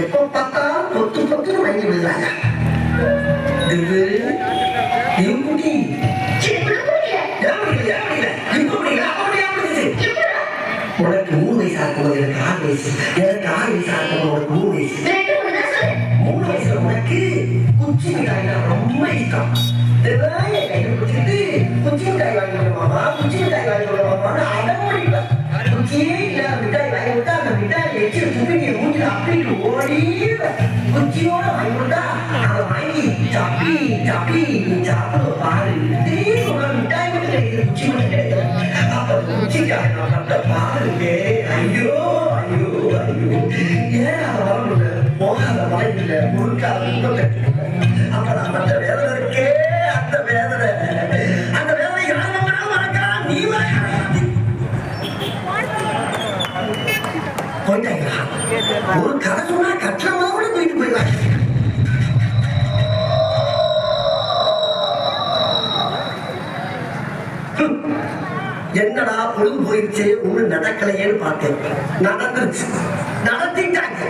எப்ப பார்த்தாலும் பொத்து பொத்து வாங்கி விடுறாங்க. உனக்கு 3 வயசா இருக்கும்போது எனக்கு 6 வயசு, எனக்கு 6 வயசா இருக்கும்போது உனக்கு 3 வயசு. 3 வயசுல உனக்கு குச்சி மிட்டாய் ரொம்ப இஷ்டம். கையில குடிச்சிட்டு குச்சி மிட்டாய் வாங்கி கொடுமாமா, குச்சி மிட்டாய் வாங்கி கொடுமாமான்னு அடமோடிப்பேன். குச்சியே இல்ல மிட்டாய் வாங்கி கொடுத்தா அந்த மிட்டாய் வச்சு துப்பிட்டு மூஞ்சில அப்படிட்டு ஓடிடுவேன். குச்சியோட வாங்கி கொடுத்தா அதை வாங்கி சப்பி சப்பி சாப்பிட பாரு. திடீர்னு மிட்டாய் மட்டும் கிடைக்குது, குச்சி மட்டும் கிடைக்கல. அப்ப குச்சிக்காக நான் பட்ட பாருங்க. ஐயோ ஐயோ ஐயோ, ஏன் அதை வரணுங்க? போகாத வாய்ப்பில்லை, முழுக்காத அப்ப நான் மற்ற வேதனை இருக்கே, அந்த வேதனை நீ போயிட்டாங்களா? ஒரு கதை சொன்னா கட்டணமா கூட போயிட்டு போயிடலாம். என்னடா பொழுது போயிடுச்சு, ஒண்ணு நடக்கலையேன்னு பார்த்தேன். நடந்துருச்சு, நடத்திட்டாங்க.